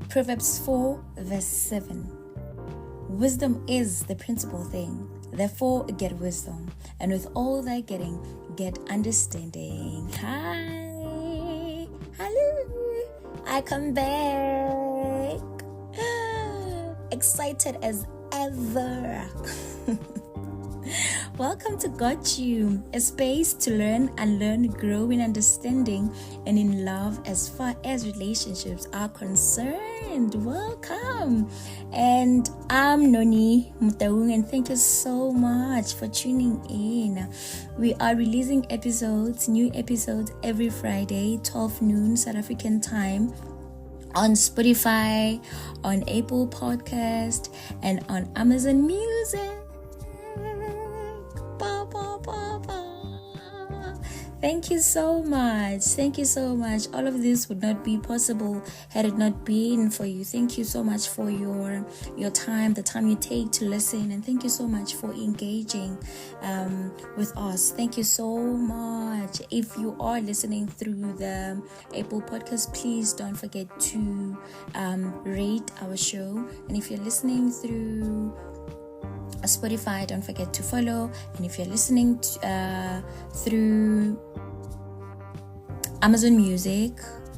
Proverbs 4 verse 7. Wisdom is the principal thing. Therefore, get wisdom. And with all thy getting, get understanding. Hi. Hello. I come back. Excited as ever. Welcome to Got You, a space to learn, unlearn, grow in understanding and in love as far as relationships are concerned. Welcome. And I'm Noni Mutaung, and thank you so much for tuning in. We are releasing new episodes every Friday, 12 noon South African time, on Spotify, on Apple Podcast, and on Amazon Music. Thank you so much. Thank you so much. All of this would not be possible had it not been for you. Thank you so much for your time, the time you take to listen, and thank you so much for engaging with us. Thank you so much. If you are listening through the Apple Podcast, please don't forget to rate our show. And if you're listening through Spotify, don't forget to follow. And if you're listening through Amazon Music,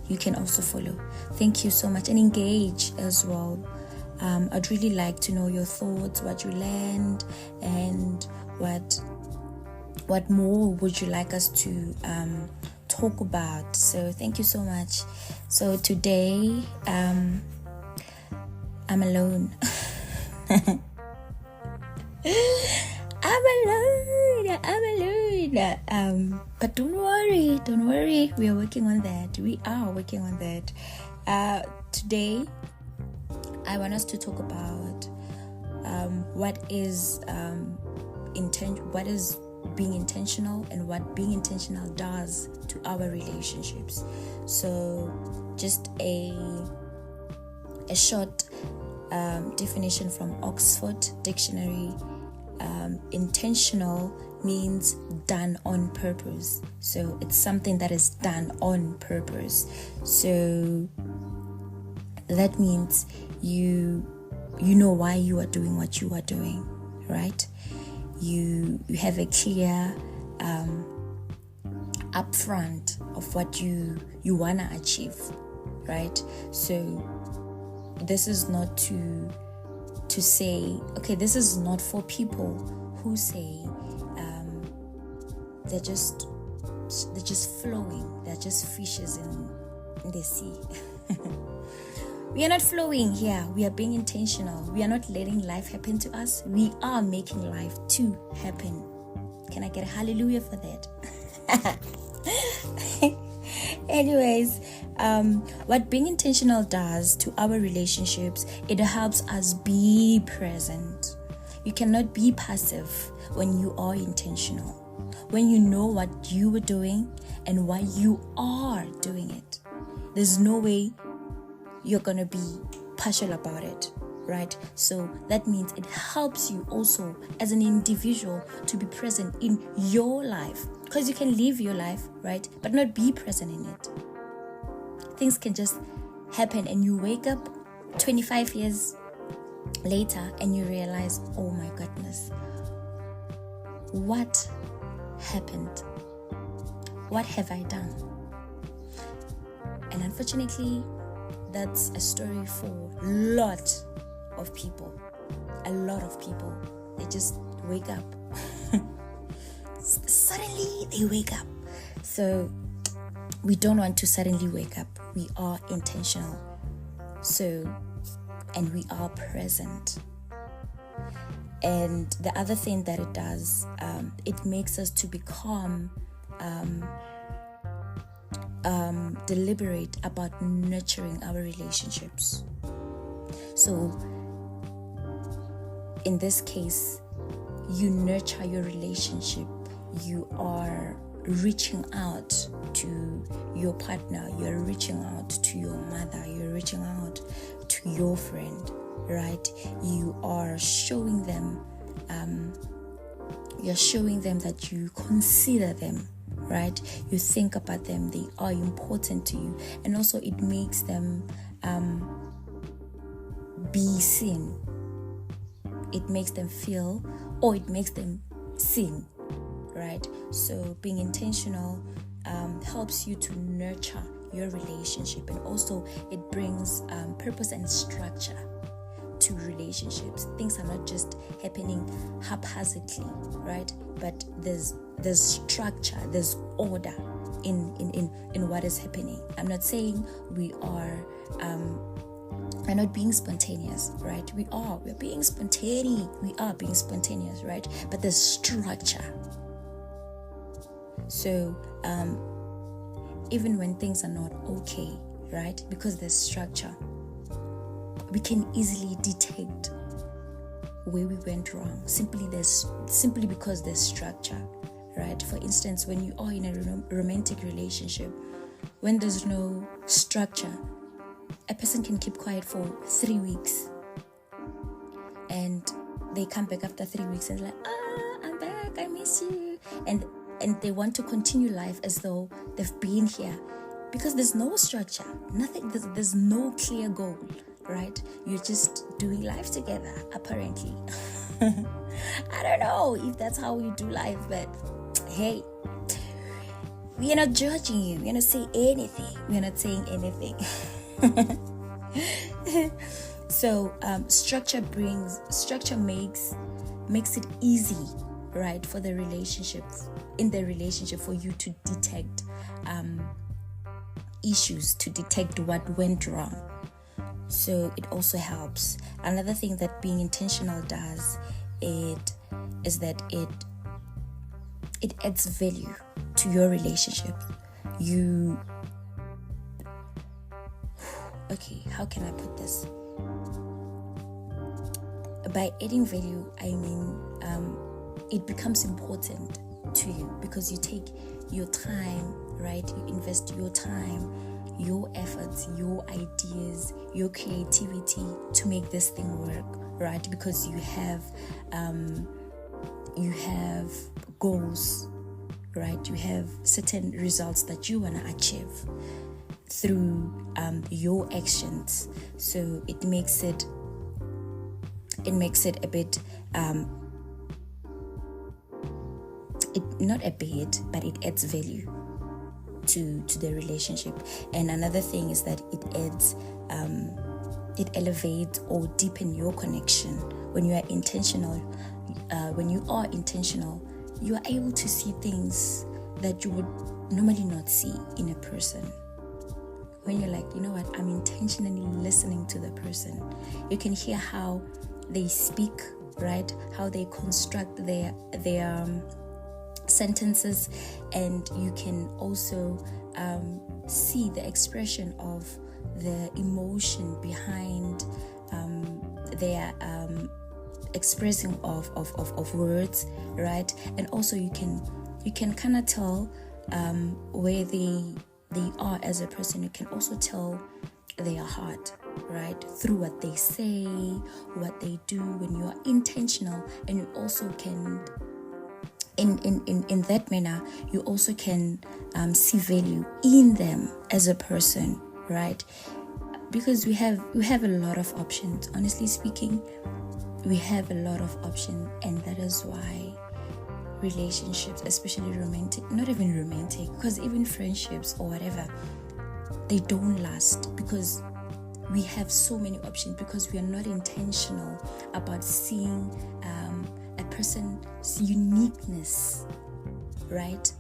you can also follow. Thank you so much, and engage as well. I'd really like to know your thoughts, what you learned, and what more would you like us to talk about. So thank you so much. So today I'm alone. I'm alone. But don't worry. We are working on that. Today, I want us to talk about what is being intentional, and what being intentional does to our relationships. So, just a short definition from Oxford Dictionary. Intentional means done on purpose. So it's something that is done on purpose. So that means you know why you are doing what you are doing, right? You have a clear upfront of what you wanna achieve, right? So this is not to say, okay, this is not for people who say they're just flowing, they're just fishes in the sea. We are not flowing here. We are being intentional. We are not letting life happen to us. We are making life to happen. Can I get a hallelujah for that? Anyways, what being intentional does to our relationships, it helps us be present. You cannot be passive when you are intentional, when you know what you are doing and why you are doing it. There's no way you're gonna be partial about it, right? So that means it helps you also as an individual to be present in your life, because you can live your life, right, but not be present in it. Things can just happen, and you wake up 25 years later and you realize, oh my goodness, what happened? What have I done? And unfortunately, that's a story for a lot of people. They just wake up. Suddenly they wake up. So we don't want to suddenly wake up. We are intentional. And we are present. And the other thing that it does, it makes us to become deliberate about nurturing our relationships. So in this case, you nurture your relationship. You are reaching out to your partner, you're reaching out to your mother, you're reaching out to your friend, right? You are showing them that you consider them, right? You think about them, they are important to you. And also it makes them be seen. It makes them feel, or it makes them seen, right? So being intentional helps you to nurture your relationship, and also it brings purpose and structure to relationships. Things are not just happening haphazardly, right? But there's structure, there's order in what is happening. I'm not saying we're not being spontaneous, right? We're being spontaneous. We are being spontaneous, right? But there's structure. So even when things are not okay, right? Because there's structure, we can easily detect where we went wrong. Simply because there's structure, right? For instance, when you are in a romantic relationship, when there's no structure, a person can keep quiet for 3 weeks, and they come back after 3 weeks and like, I'm back, I miss you, and they want to continue life as though they've been here, because there's no structure, nothing, there's no clear goal, right? You're just doing life together, apparently. I don't know if that's how we do life, but hey, we are not judging you. We're not saying anything. We're not saying anything. So structure makes it easy, right, for the relationship for you to detect issues, to detect what went wrong. So it also helps. Another thing that being intentional does is that it adds value to your relationship. Okay, how can I put this? By adding value, I mean it becomes important to you because you take your time, right? You invest your time, your efforts, your ideas, your creativity to make this thing work, right? Because you have goals, right? You have certain results that you want to achieve through your actions. So it makes it a bit not a bit, but it adds value to the relationship. And another thing is that it elevates or deepens your connection. When you are intentional, you are able to see things that you would normally not see in a person. When you're like, you know what, I'm intentionally listening to the person, you can hear how they speak, right? How they construct their sentences, and you can also see the expression of the emotion behind their expressing of words, right? And also you can kind of tell where they are as a person. You can also tell their heart, right, through what they say, what they do. When you are intentional, and you also can in that manner, you also can see value in them as a person, right? Because we have a lot of options. Honestly speaking, we have a lot of options, and that is why relationships, especially romantic, not even romantic, because even friendships or whatever, they don't last, because we have so many options, because we are not intentional about seeing a person's uniqueness, right?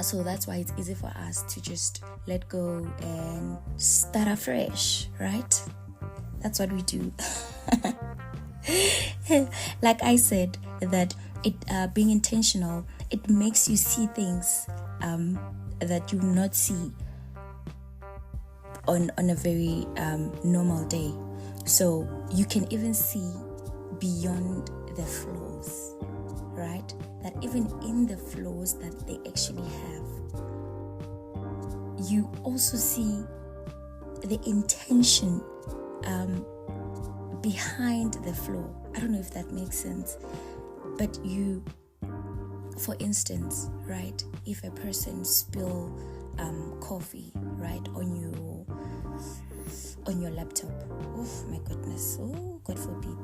So that's why it's easy for us to just let go and start afresh, right? That's what we do. Like I said, that it being intentional, it makes you see things that you will not see on a very normal day. So you can even see beyond the flaws, right? That even in the flaws that they actually have, you also see the intention behind the flaw. I don't know if that makes sense, but you, for instance, right, if a person spill coffee, right, on on your laptop. Oh my goodness. Oh, God forbid.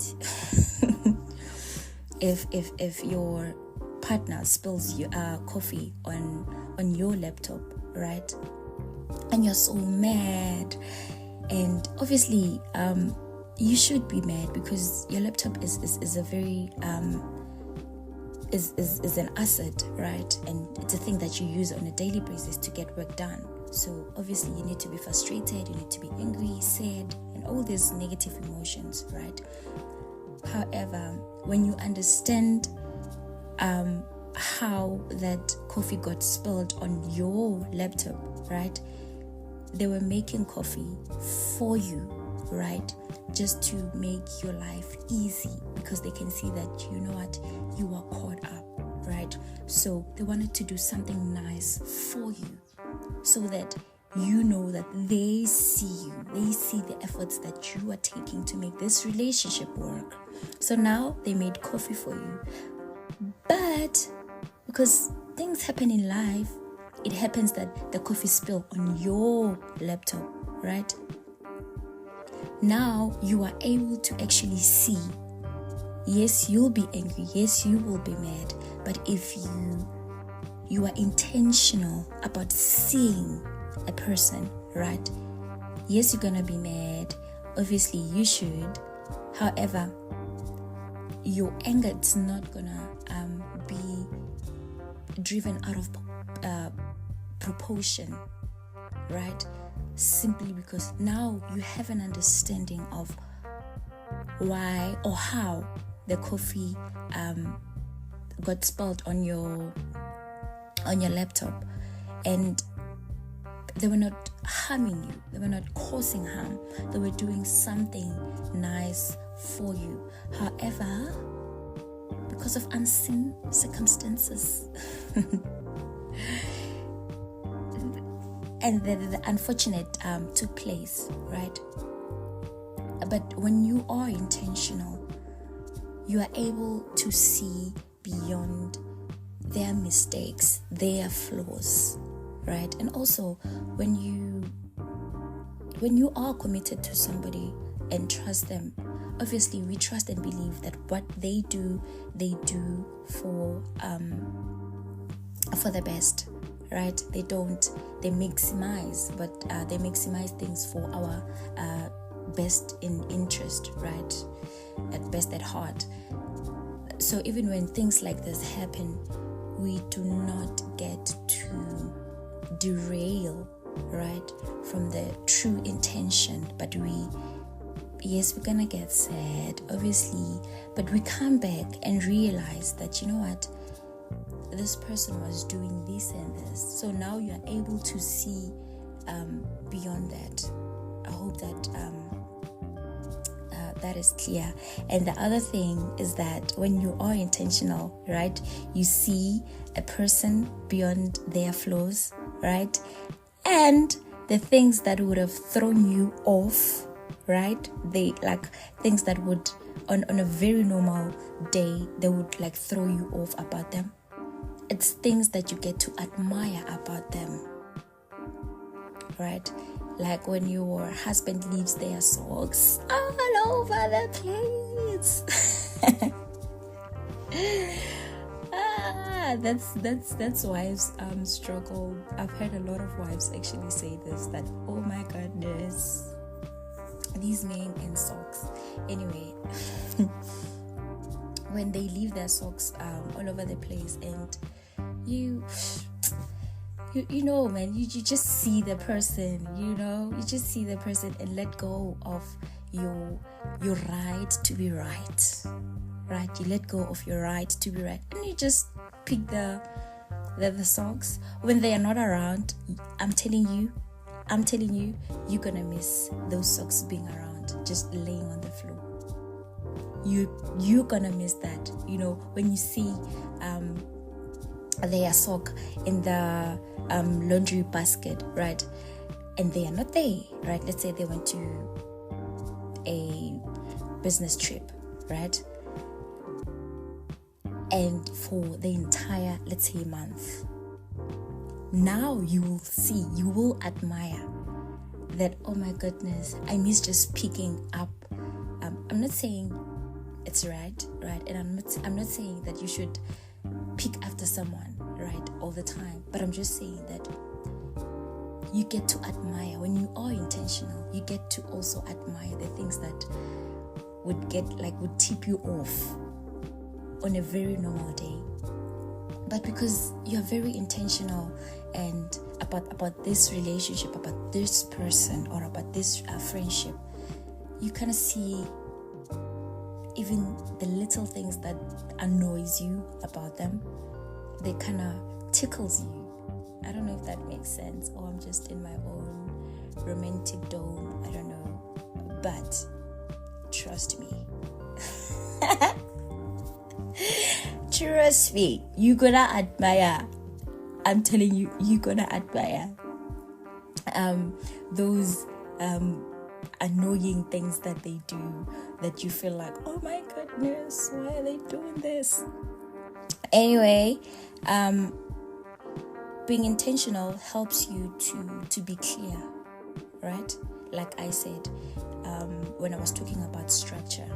if your partner spills coffee on your laptop, right? And you're so mad. And obviously, you should be mad because your laptop is a very is an asset, right? And it's a thing that you use on a daily basis to get work done. So obviously you need to be frustrated, you need to be angry, sad, and all these negative emotions, right? However, when you understand how that coffee got spilled on your laptop, right? They were making coffee for you, right? Just to make your life easy because they can see that, you know what, you are caught up, right? So they wanted to do something nice for you so that you know that they see you, they see the efforts that you are taking to make this relationship work. So now they made coffee for you. But because things happen in life, it happens that the coffee spill on your laptop, right? Now you are able to actually see. Yes, you'll be angry. Yes, you will be mad. But if you are intentional about seeing a person, right? Yes, you're gonna be mad. Obviously, you should. However, your anger is not gonna be driven out of proportion, right? Simply because now you have an understanding of why or how the coffee got spilled on your laptop, and they were not harming you, they were not causing harm, they were doing something nice for you. However, because of unseen circumstances and the unfortunate took place, right? But when you are intentional, you are able to see beyond their mistakes, their flaws, right? And also when you are committed to somebody and trust them, obviously we trust and believe that what they do for the best, right? They maximize, but they maximize things for our best in interest, right? At best at heart. So even when things like this happen, we do not get to derail, right, from the true intention, but yes, we're gonna get sad, obviously, but we come back and realize that, you know what, this person was doing this and this. So now you're able to see beyond that. I hope that that is clear. And the other thing is that when you are intentional, right, you see a person beyond their flaws, right, and the things that would have thrown you off, right, they like things that would on a very normal day they would like throw you off about them. It's things that you get to admire about them, right? Like when your husband leaves their socks all over the place. That's wives struggle. I've heard a lot of wives actually say this, that oh my goodness, these men in socks. Anyway, when they leave their socks all over the place, and you know, man, you just see the person, you just see the person and let go of your right to be right, you let go of your right to be right, and you just pick the socks when they are not around. I'm telling you, you're gonna miss those socks being around, just laying on the floor. You're gonna miss that, when you see their sock in the laundry basket, right, and they are not there, right? Let's say they went to a business trip, right, and for the entire, let's say, month, now you will admire that, oh my goodness, I miss just picking up. I'm not saying it's right, and I'm not saying that you should pick after someone, right, all the time. But I'm just saying that you get to admire when you are intentional. You get to also admire the things that would tip you off on a very normal day. But because you're very intentional and about this relationship, about this person, or about this friendship, you kind of see even the little things that annoys you about them. They kind of tickles you. I don't know if that makes sense, or I'm just in my own romantic dome. I don't know. But trust me. Trust me. You're gonna admire. I'm telling you, you're gonna admire those annoying things that they do, that you feel like, oh my goodness, why are they doing this? Anyway, being intentional helps you to be clear, right? Like I said, when I was talking about structure,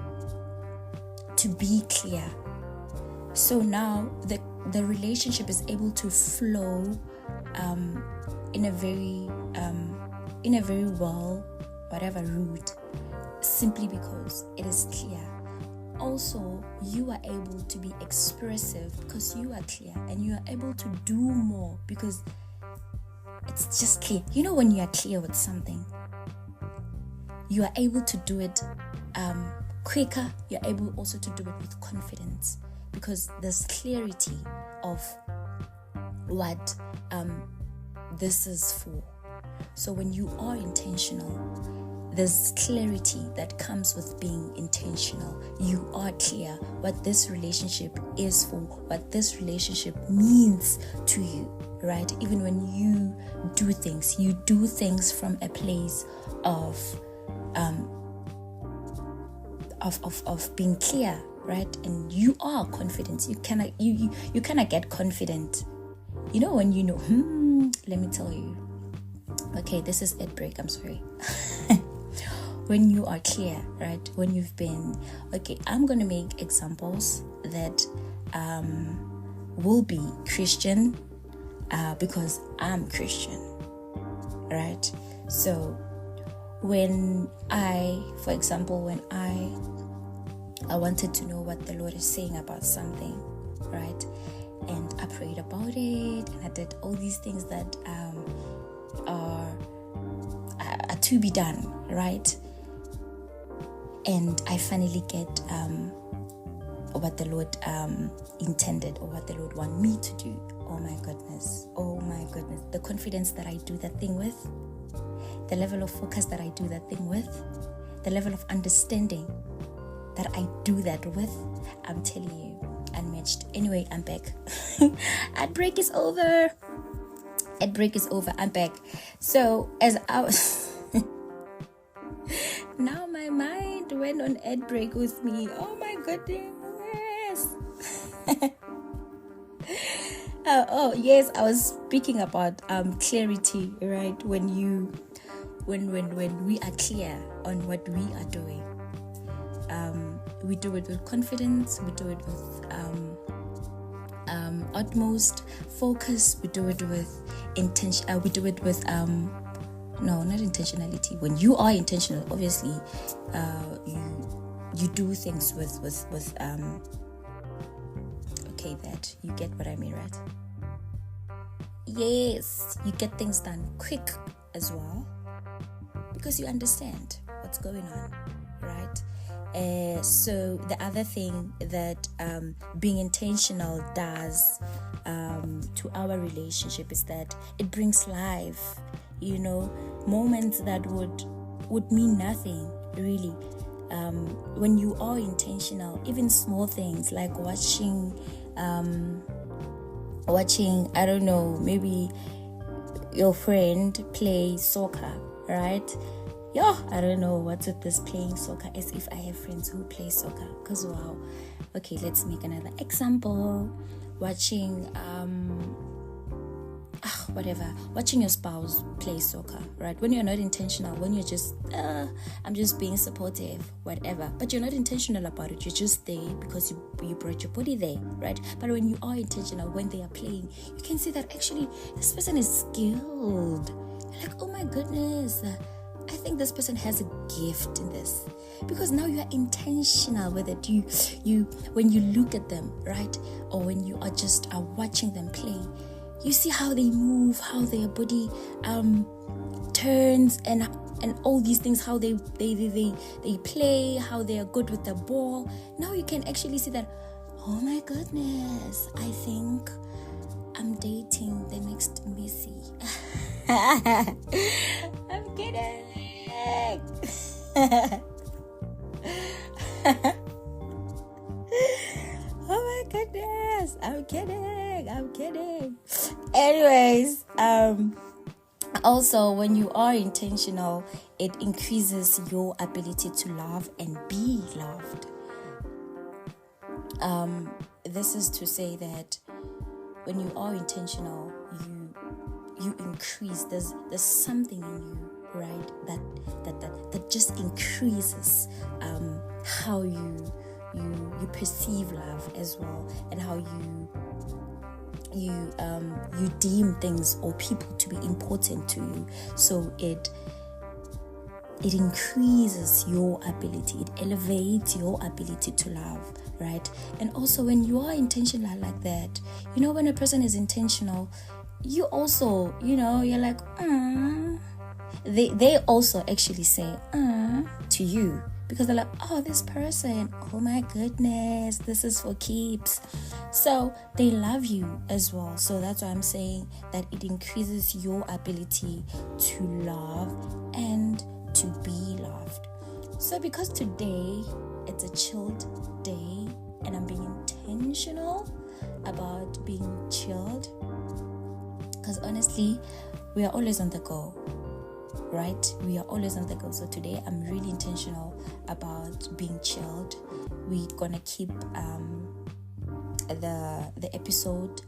to be clear. So now the relationship is able to flow in a very well, whatever route, simply because it is clear. Also, you are able to be expressive because you are clear, and you are able to do more because it's just clear. You know, when you are clear with something, you are able to do it quicker. You're able also to do it with confidence because there's clarity of what this is for. So when you are intentional, there's clarity that comes with being intentional. You are clear what this relationship is for, what this relationship means to you, right? Even when you do things from a place of being clear, right? And you are confident. You cannot get confident. You know when you know, let me tell you. Okay, this is ad break, I'm sorry. When you are clear, right? When you've been, okay, I'm going to make examples that will be Christian because I'm Christian, right? So when I wanted to know what the Lord is saying about something, right? And I prayed about it, and I did all these things that are to be done, right? And I finally get what the Lord intended, or what the Lord want me to do. Oh my goodness. The confidence that I do that thing with, the level of focus that I do that thing with, the level of understanding that I do that with, I'm telling you, unmatched. Anyway, I'm back. Ad break is over. I'm back. So as I was now my mind went on ad break with me. Oh my goodness. Yes, I was speaking about clarity, right? When we are clear on what we are doing, we do it with confidence, we do it with utmost focus, we do it with intention, we do it with no, not intentionality. When you are intentional, obviously you do things with okay, that you get what I mean, right? Yes, you get things done quick as well because you understand what's going on, right? So the other thing that being intentional does to our relationship is that it brings life. You know, moments that would mean nothing really. When you are intentional, even small things like watching, I don't know, maybe your friend play soccer, right? Yeah, I don't know what's with this playing soccer, as if I have friends who play soccer. Because wow. Okay, let's make another example. Watching whatever, watching your spouse play soccer, right? When you're not intentional, when you're just, I'm just being supportive, whatever, but you're not intentional about it, you're just there because you brought your body there, right? But when you are intentional, when they are playing, you can see that actually this person is skilled. You're like, oh my goodness, I think this person has a gift in this, because now you are intentional with it. You when you look at them, right, or when you are just watching them play, you see how they move, how their body turns, and all these things, how they play, how they are good with the ball. Now you can actually see that, oh my goodness, I think I'm dating the next Messi. I'm kidding. Oh my goodness, I'm kidding. Anyways, also when you are intentional, it increases your ability to love and be loved. This is to say that when you are intentional, you increase. There's something in you, right? That just increases how you perceive love as well, and how you deem things or people to be important to you. So it increases your ability, it elevates your ability to love, right? And also when you are intentional like that, when a person is intentional, you also, you're like, they also actually say to you, because they're like, oh, this person, oh my goodness, this is for keeps. So they love you as well. So that's why I'm saying that it increases your ability to love and to be loved. So because today it's a chilled day and I'm being intentional about being chilled, because honestly, we are always on the go, right? We are always on the go. So today I'm really intentional about being chilled. We're gonna keep the episode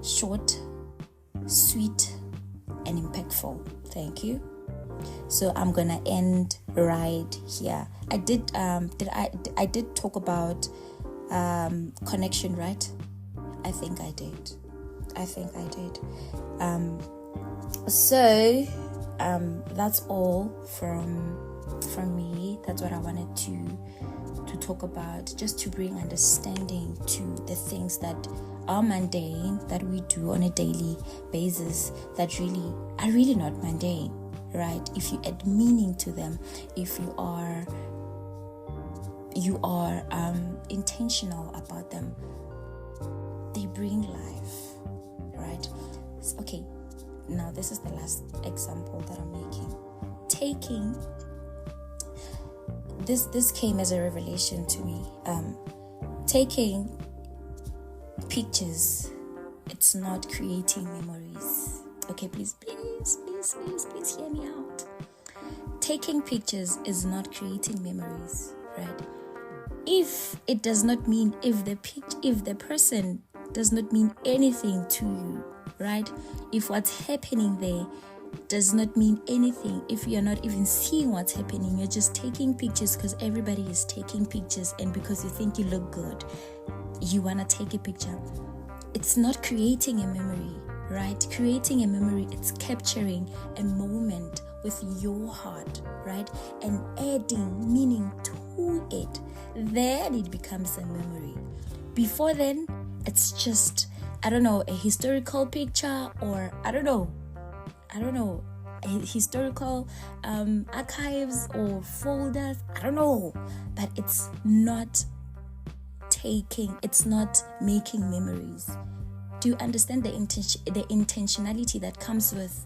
short, sweet, and impactful. Thank you. So I'm gonna end right here. I did talk about connection, right? I think I did. So that's all from me. That's what I wanted to talk about, just to bring understanding to the things that are mundane, that we do on a daily basis, that really are not mundane, right? If you add meaning to them, if you are intentional about them, they bring life, right? Okay, now this is the last example that I'm making. This came as a revelation to me. Taking pictures, it's not creating memories. Okay, please hear me out. Taking pictures is not creating memories, right? If it does not mean, if the person does not mean anything to you, right? If what's happening there does not mean anything, if you're not even seeing what's happening, you're just taking pictures because everybody is taking pictures, and because you think you look good, you want to take a picture. It's not creating a memory, right? Creating a memory, it's capturing a moment with your heart, right? And adding meaning to it. Then it becomes a memory. Before then, it's just, a historical picture, or I don't know, historical archives or folders, I don't know, but it's not making memories. Do you understand the intentionality that comes with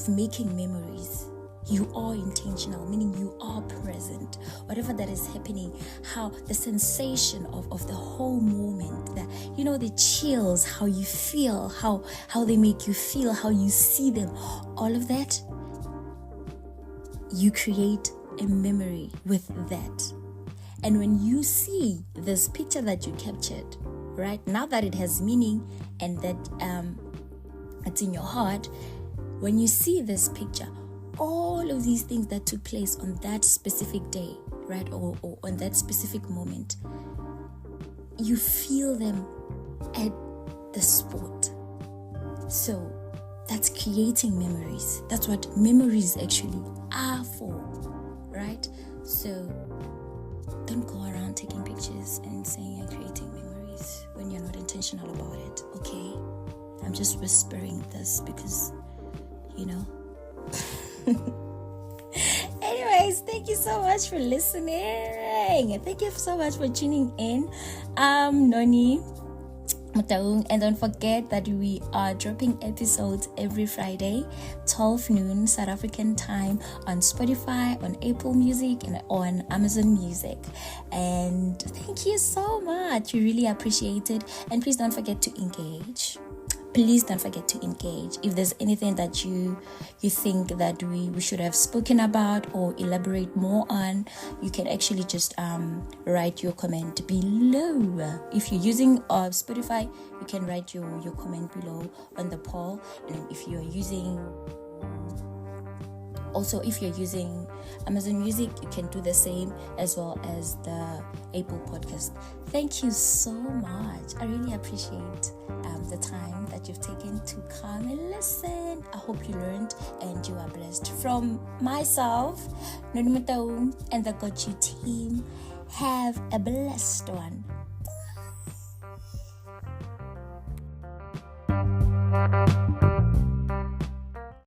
making memories? You are intentional, meaning you are present. Whatever that is happening, how the sensation of the whole moment, the chills, how you feel, how they make you feel, how you see them, all of that, you create a memory with that. And when you see this picture that you captured, right? Now that it has meaning and that it's in your heart, when you see this picture, all of these things that took place on that specific day, right, or on that specific moment, you feel them at the spot. So that's creating memories. That's what memories actually are for, right? So don't go around taking pictures and saying you're creating memories when you're not intentional about it, okay? I'm just whispering this because, Anyways, thank you so much for listening. Thank you so much for tuning in. Noni Mutaung, and don't forget that we are dropping episodes every Friday, 12 noon South African time, on Spotify, on Apple Music, and on Amazon Music. And thank you so much. We really appreciate it. And please don't forget to engage. Please don't forget to engage. If there's anything that you think that we should have spoken about or elaborate more on, you can actually just write your comment below. If you're using Spotify, you can write your comment below on the poll. And if you're using Amazon Music, you can do the same, as well as the Apple Podcast. Thank you so much. I really appreciate the time that you've taken to come and listen. I hope you learned and you are blessed. From myself, Noni Mutaung, and the Got You team, have a blessed one.